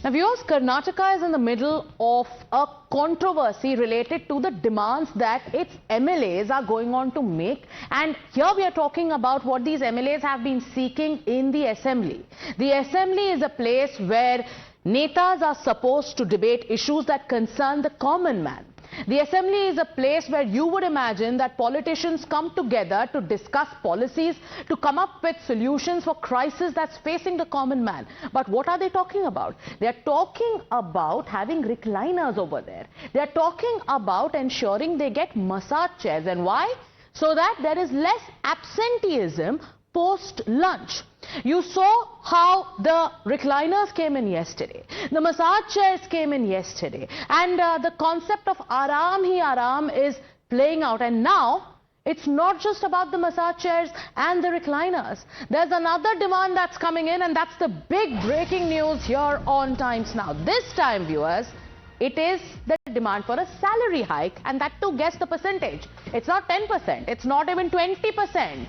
Now, viewers, Karnataka is in the middle of a controversy related to the demands that its MLAs are going on to make. And here we are talking about what these MLAs have been seeking in the assembly. The assembly is a place where netas are supposed to debate issues that concern the common man. The assembly is a place where you would imagine that politicians come together to discuss policies, to come up with solutions for crisis that's facing the common man. But what are they talking about? They are talking about having recliners over there. They are talking about ensuring they get massage chairs. And why? So that there is less absenteeism post-lunch. You saw how the recliners came in yesterday, the massage chairs came in yesterday, and the concept of Aram hi Aram is playing out. And now it's not just about the massage chairs and the recliners. There's another demand that's coming in, and that's the big breaking news here on Times Now. This time, viewers, it is the demand for a salary hike, and that too, guess the percentage. It's not 10%, it's not even 20%.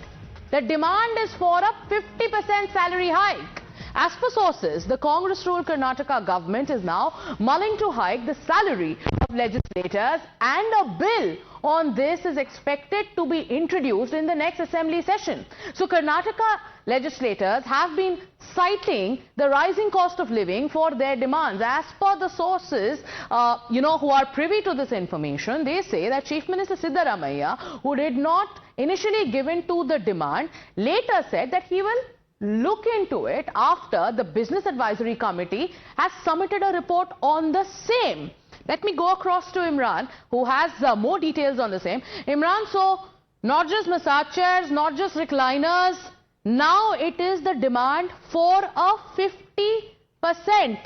The demand is for a 50% salary hike. As per sources, the Congress-ruled Karnataka government is now mulling to hike the salary of legislators, and a bill on this is expected to be introduced in the next assembly session. So Karnataka legislators have been citing the rising cost of living for their demands. As per the sources, who are privy to this information, they say that Chief Minister Siddaramaiah, who did not initially give in to the demand, later said that he will look into it after the Business Advisory Committee has submitted a report on the same. Let me go across to Imran, who has more details on the same. Imran, so not just massage chairs, not just recliners, now it is the demand for a 50%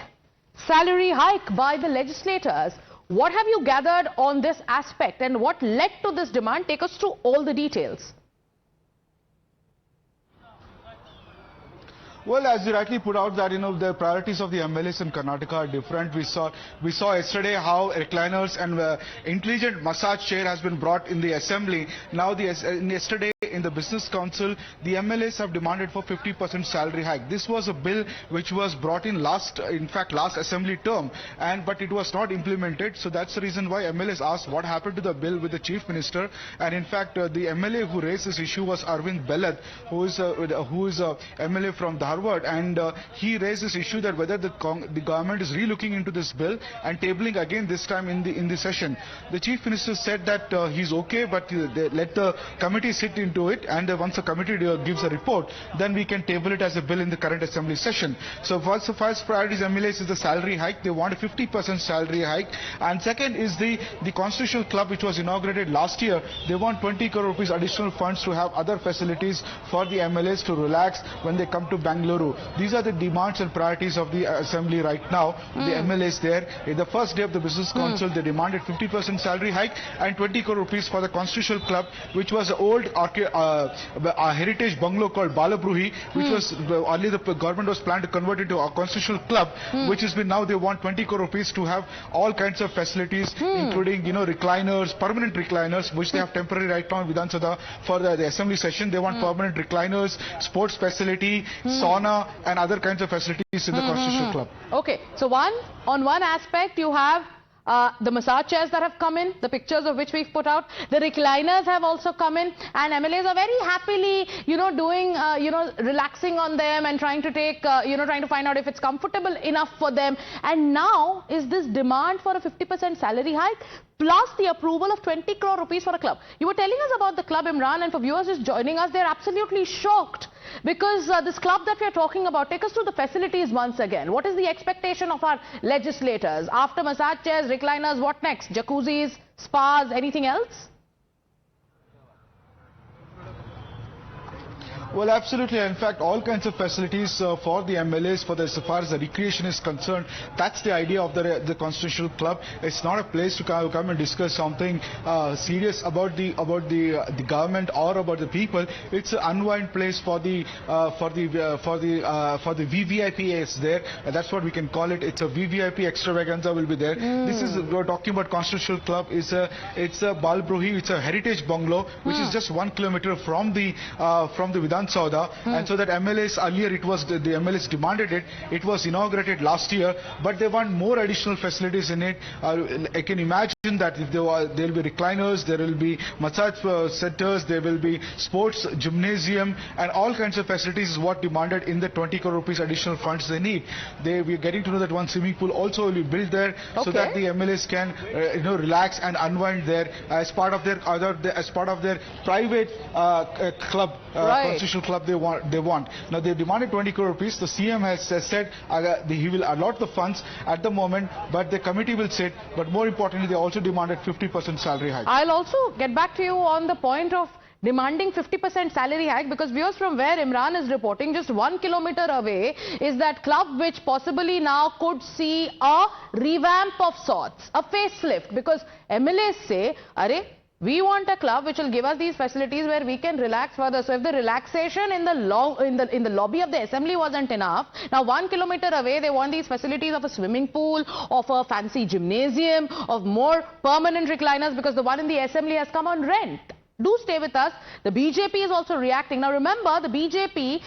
salary hike by the legislators. What have you gathered on this aspect, and what led to this demand? Take us through all the details. Well, as you rightly put out that, the priorities of the MLAs in Karnataka are different. We saw yesterday how recliners and intelligent massage chair has been brought in the assembly. Now, yesterday in the Business Council, the MLAs have demanded for 50% salary hike. This was a bill which was brought in last assembly term, but it was not implemented. So that's the reason why MLAs asked what happened to the bill with the Chief Minister. And in fact, the MLA who raised this issue was Arvind Belad, who is a MLA from Harvard, and he raised this issue that whether the government is re-looking into this bill and tabling again this time in the session. The Chief Minister said that he's okay, but let the committee sit into it, and once the committee gives a report, then we can table it as a bill in the current assembly session. So first priorities MLAs is the salary hike. They want a 50% salary hike, and second is the Constitutional Club, which was inaugurated last year. They want 20 crore rupees additional funds to have other facilities for the MLAs to relax when they come to Bangalore. These are the demands and priorities of the assembly right now. The MLAs there. In the first day of the Business Council, they demanded 50% salary hike and 20 crore rupees for the Constitutional Club, which was an old heritage bungalow called Balabruhi, which was earlier the government was planned to convert into a Constitutional Club, which has been now they want 20 crore rupees to have all kinds of facilities, including recliners, permanent recliners, which they have temporary right now in Vidhan Sabha for the assembly session. They want permanent recliners, sports facility, sauna, and other kinds of facilities in the Constitutional Club. Okay, so on one aspect you have the massage chairs that have come in, the pictures of which we've put out. The recliners have also come in, and MLAs are very happily, doing, relaxing on them and trying to take, trying to find out if it's comfortable enough for them. And now is this demand for a 50% salary hike, plus the approval of 20 crore rupees for a club. You were telling us about the club, Imran, and for viewers just joining us, they're absolutely shocked because this club that we are talking about, take us through the facilities once again. What is the expectation of our legislators? After massage chairs, recliners, what next? Jacuzzis, spas, anything else? Well, absolutely. In fact, all kinds of facilities for the MLAs, as far as the recreation is concerned. That's the idea of the Constitutional Club. It's not a place to come and discuss something serious about the government or about the people. It's an unwind place for the VVIPs there. That's what we can call it. It's a VVIP extravaganza will be there. This is, we're talking about Constitutional Club. It's a Balbruhi. It's a heritage bungalow which is just 1 kilometer from the Vidhan done Sauda, and so that MLAs earlier it was the MLAs demanded it. It was inaugurated last year, but they want more additional facilities in it. I can imagine that if there will be recliners, there will be massage centers, there will be sports gymnasium, and all kinds of facilities is what demanded in the 20 crore rupees additional funds they need. We are getting to know that one swimming pool also will be built there, so that the MLAs can relax and unwind there as part of their private club, constitutional club they want. Now they demanded 20 crore rupees. The CM has said he will allot the funds at the moment, but the committee will sit. But more importantly, they also demanded 50% salary hike. I'll also get back to you on the point of demanding 50% salary hike, because viewers, from where Imran is reporting, just 1 kilometer away is that club which possibly now could see a revamp of sorts, a facelift, because MLAs say, we want a club which will give us these facilities where we can relax further. So if the relaxation in the lobby of the assembly wasn't enough, now 1 kilometer away they want these facilities of a swimming pool, of a fancy gymnasium, of more permanent recliners, because the one in the assembly has come on rent. Do stay with us. The BJP is also reacting. Now remember, the BJP,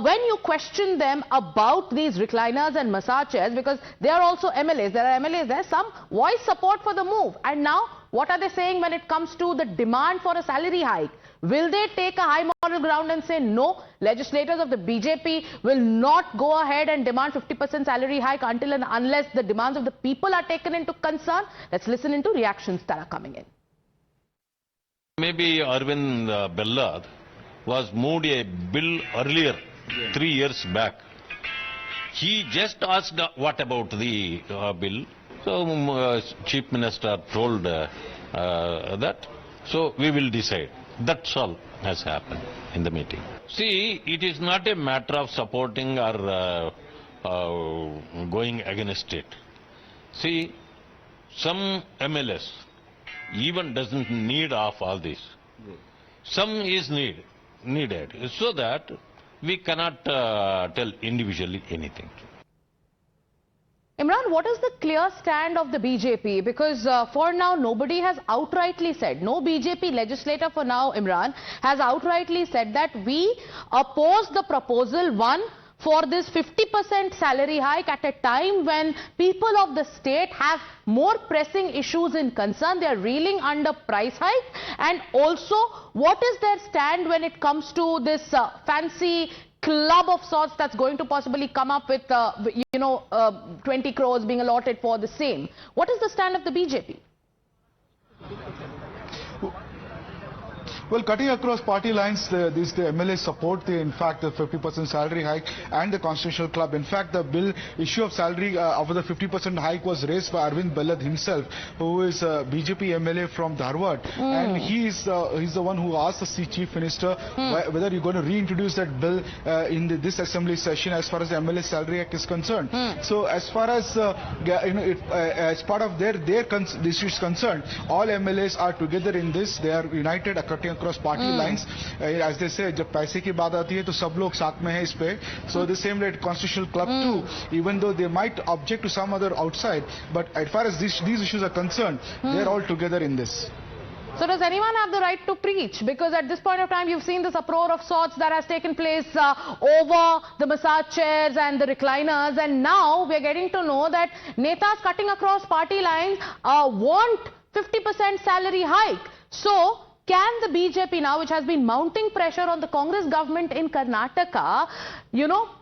when you question them about these recliners and massage chairs, because they are also MLAs, there are MLAs there, some voice support for the move. And now, what are they saying when it comes to the demand for a salary hike? Will they take a high moral ground and say, no, legislators of the BJP will not go ahead and demand 50% salary hike until and unless the demands of the people are taken into concern? Let's listen into reactions that are coming in. Maybe Arvind Bellad was moved a bill earlier, 3 years back. He just asked what about the bill. So Chief Minister told that. So we will decide. That's all has happened in the meeting. See, it is not a matter of supporting or going against it. See, some MLS even doesn't need of all this. Some is needed, so that we cannot tell individually anything. Imran, what is the clear stand of the BJP? Because for now, nobody has outrightly said, no BJP legislator for now, Imran, has outrightly said that we oppose the proposal, one, for this 50% salary hike at a time when people of the state have more pressing issues in concern. They are reeling under price hike. And also, what is their stand when it comes to this fancy club of sorts that's going to possibly come up with, 20 crores being allotted for the same? What is the stand of the BJP? Well, cutting across party lines, the MLAs support in fact the 50% salary hike and the constitutional club. In fact, the bill issue of salary of the 50% hike was raised by Arvind Bellad himself, who is a BJP MLA from Dharwad, and he's the one who asked the Chief Minister whether you're going to reintroduce that bill in this assembly session as far as the MLA salary act is concerned. So as far as as part of their issue is concerned, all MLAs are together in this. They are united across party lines. As they say, जब पैसे की बात आती है तो सब लोग साथ में हैं इस पे. So the same way constitutional club too, even though they might object to some other outside, but as far as these issues are concerned, they are all together in this. So does anyone have the right to preach? Because at this point of time, you've seen this uproar of sorts that has taken place over the massage chairs and the recliners, and now we're getting to know that netas cutting across party lines want 50% salary hike. So can the BJP now, which has been mounting pressure on the Congress government in Karnataka,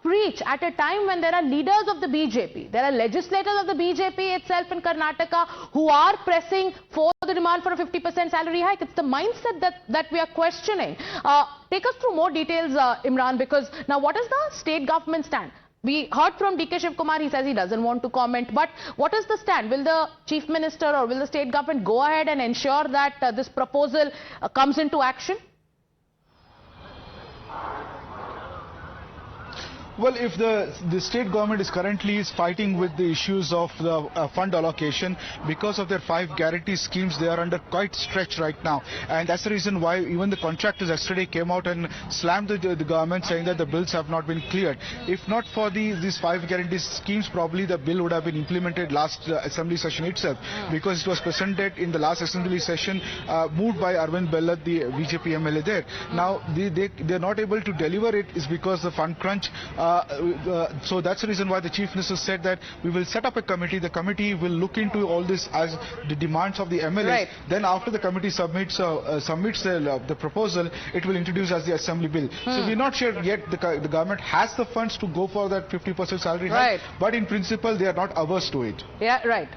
preach at a time when there are leaders of the BJP, there are legislators of the BJP itself in Karnataka who are pressing for the demand for a 50% salary hike? It's the mindset that we are questioning. Take us through more details, Imran, because now what is the state government stand? We heard from DK Shivkumar, he says he doesn't want to comment, but what is the stand? Will the Chief Minister or will the state government go ahead and ensure that this proposal comes into action? Well, if the state government is currently fighting with the issues of the fund allocation because of their 5 guarantee schemes, they are under quite stretch right now, and that's the reason why even the contractors yesterday came out and slammed the government, saying that the bills have not been cleared. If not for these 5 guarantee schemes, probably the bill would have been implemented last assembly session itself, because it was presented in the last assembly session, moved by Arvind Bellat, the BJP MLA there. Now they're not able to deliver it is because the fund crunch. So that's the reason why the Chief Minister said that we will set up a committee. The committee will look into all this as the demands of the MLAs. Right. Then after the committee submits the proposal, it will introduce as the assembly bill. So we're not sure yet the government has the funds to go for that 50% salary hike, but in principle they are not averse to it. Yeah, right.